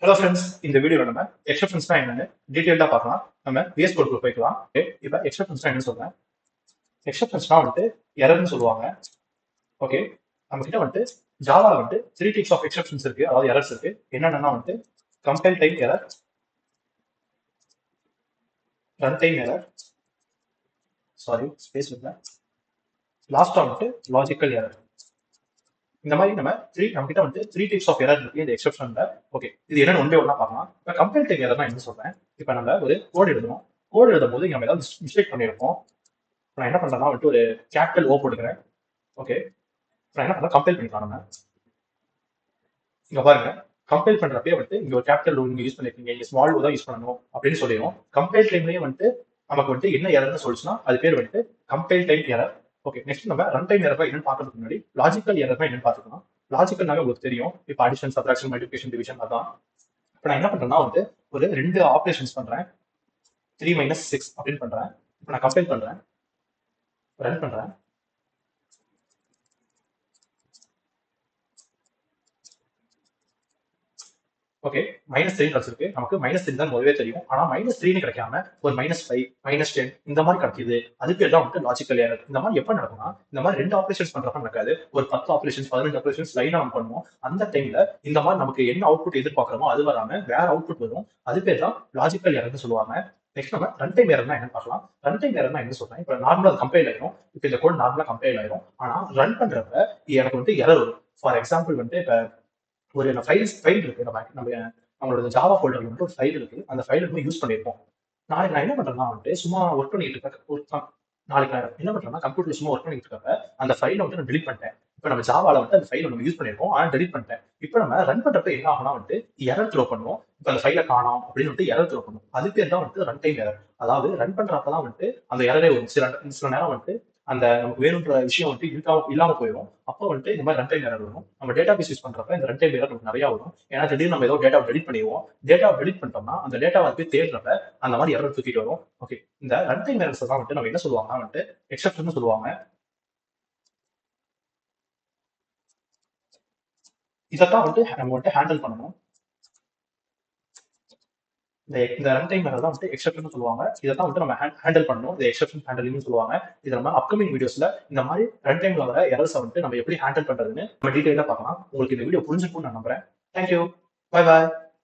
Hello friends, இந்த வீடியோவில் நம்ம எக்ஸப்ஷன்ஸ்னா என்னன்னு டீட்டெயிலாக பார்க்கலாம். நம்ம VS Code போய்க்கலாம். இப்போ எக்ஸப்ஷன்ஸ்னா என்ன சொல்றேன். எக்ஸப்ஷன்ஸ்னா வந்துட்டு எரர்னு சொல்லுவாங்க. ஓகே, நம்ம கிட்ட வந்துட்டு ஜாவால வந்துட்டு 3 டைப்ஸ் ஆஃப் எக்ஸப்ஷன்ஸ் இருக்கு, அதாவது எரர்ஸ் இருக்கு. என்னென்னா வந்துட்டு compile time error, run time error, sorry space இல்லை, லாஸ்டா வந்துட்டு லாஜிக்கல் எரர். இந்த மாதிரி நம்ம கிட்ட வந்து 3 டைப்ஸ் ஆஃப் எரர் இருக்கு இந்த எக்ஸப்ஷன்ல. ஓகே, இது என்னன்னு ஒன் பை ஒன்னா பார்க்கலாம். இப்போ கம்பைல் டைம் எரர்னா என்ன சொல்றேன். இப்போ நம்ம ஒரு கோட் எழுதணும். கோட் எழுதும் போது நம்ம ஏதாவது மிஸ்டேக் பண்ணியிருப்போம். நான் என்ன பண்றேன்னா வந்துட்டு ஒரு கேபிட்டல் ஓ போட்டுக்கிறேன். ஓகே, நான் என்ன பண்ணலாம், கம்பைல் பண்ணிக்கலாம். நம்ம இங்க பாருங்க, கம்பைல் பண்றப்பே வந்துட்டு இங்க ஒரு கேபிட்டல் ஓ நீங்க யூஸ் பண்ணிருக்கீங்க, இங்க ஸ்மால் ஓ தான் யூஸ் பண்ணணும் அப்படின்னு சொல்லிடும். கம்பைல் டைம்லயே வந்துட்டு நமக்கு வந்துட்டு என்ன எரர்னு சொல்லிச்சுன்னா அது பேர் வந்துட்டு compile time error. Okay, next நம்ம ரன் டைம் எரர் என்னன்னு பார்க்கறதுக்கு முன்னாடி லாஜிக்கல் எரர் என்னன்னு பார்த்துக்கலாம். லாஜிக்கல்னாவே உங்களுக்கு தெரியும், இப்போ அடிஷன், சப்ட்ராக்ஷன், மல்டிபிகேஷன், டிவிஷன் அதான். இப்போ நான் என்ன பண்றேன்னா வந்து ஒரு 2 ஆப்ரேஷன்ஸ் பண்றேன். 3 - 6 அப்படின்னு பண்றேன். இப்போ நான் கம்பைல் பண்றேன், ரன் பண்றேன். ஓகே, -3 கிடைச்சிருக்கு. நமக்கு -3 தான் முதவே தெரியும். ஆனா -3 கிடைக்காம ஒரு -5, -10 இந்த மாதிரி கிடைக்குது. அது பேர் தான் வந்து லாஜிக்கல் எரர். இந்த மாதிரி எப்ப நடக்கும்னா, இந்த மாதிரி 2 ஆபரேஷன்ஸ் பண்றப்ப நடக்காது. ஒரு 10 ஆபரேஷன்ஸ், 15 ஆபரேஷன்ஸ் லைனா நம்ம பண்ணுவோம். அந்த டைம்ல இந்த மாதிரி நமக்கு என்ன அவுட்புட் எதிர்பார்க்கிறோமோ அது வராம வேற அவுட்புட் வரும். அது பேர் தான் லாஜிக்கல் எரர்னு சொல்லுவாங்க. நெக்ஸ்ட் நம்ம ரன் டைம் எரர்னா என்ன பார்க்கலாம். ரன் டைம் எரர்னா என்ன சொல்றேன். இப்போ நார்மலா கம்பைல் ஆயிரும். இப்போ இந்த கோட் நார்மலா கம்பைல் ஆயிரும். ஆனா ரன் பண்றப்ப எனக்கு வந்து எரர் வரும். ஃபார் எக்ஸாம்பிள் வந்து இப்ப ஒரு ஃபைல் இருக்கு. நம்மளோட ஜாவா ஃபோல்டர்ல வந்து ஒரு ஃபைல் இருக்கு. அந்த ஃபைல் வந்து யூஸ் பண்ணியிருப்போம். நாளைக்கு நான் என்ன பண்றேன்னா வந்துட்டு சும்மா ஒர்க் பண்ணிட்டு இருக்க நாளைக்கு நான் என்ன பண்றேன்னா கம்ப்யூட்டர்ல சும்மா ஒர்க் பண்ணிட்டு இருக்கப்ப அந்த ஃபைலை வந்து நான் டெலிட் பண்ணிட்டேன். இப்போ நம்ம ஜாவால வந்து அந்த ஃபைலை நம்ம யூஸ் பண்ணியிருக்கோம், ஆனா டெலிட் பண்ணிட்டேன். இப்போ நம்ம ரன் பண்றப்ப என்ன ஆகும்னா வந்துட்டு எரர் த்ரோ பண்ணுவோம். இப்போ அந்த ஃபைலை காணோம் அப்படின்னு வந்துட்டு எரர் த்ரோ பண்ணும். அது பேர் தான் வந்துட்டு ரன் டைம் எரர். அதாவது ரன் பண்றப்பதான் வந்துட்டு அந்த எரரே வரும். சில நேரம் வந்துட்டு அந்த நமக்கு வேணுன்ற விஷயம் வந்துட்டு இல்லாம போயிடும். அப்போ வந்துட்டு இந்த மாதிரி ரன் டைம் எரர் வரும். நம்ம டேட்டா பேஸ் யூஸ் பண்றப்ப இந்த ரன் டைம் எரர் நமக்கு நிறைய வரும். ஏன்னா திடீர்னு நம்ம ஏதோ டேட்டா டெலிட் பண்ணிடுவோம். டேட்டா டெலிட் பண்ணிட்டோம்னா அந்த டேட்டாவை போய் தேடுறப்ப அந்த மாதிரி எரர் தூக்கிட்டு வரும். ஓகே, இந்த ரன் டைம் எரர்ஸ் தான் வந்துட்டு நம்ம என்ன சொல்லுவாங்கன்னா வந்துட்டு எக்ஸப்ஷன் சொல்லுவாங்க. இதைத்தான் வந்துட்டு நம்ம வந்துட்டு ஹேண்டில் பண்ணணும். இந்த ரன் டைம் எரர் தான் வந்துட்டு எக்ஸப்ஷன் சொல்லுவாங்க. இதை தான் வந்துட்டு நம்ம ஹேண்டில் பண்ணணும். இந்த எக்ஸப்ஷன் ஹேண்டலிங்னு சொல்லுவாங்க. இது நம்ம அப்கமிங் வீடியோஸ்ல இந்த மாதிரி ரன் டைம்ல வர எரர்ஸ் வந்துட்டு நம்ம எப்படி ஹேண்டில் பண்றதுன்னு நம்ம டீடைலா பார்க்கலாம். உங்களுக்கு இந்த வீடியோ புரிஞ்சுக்கும்னு நான் நம்புறேன். Thank you, bye bye.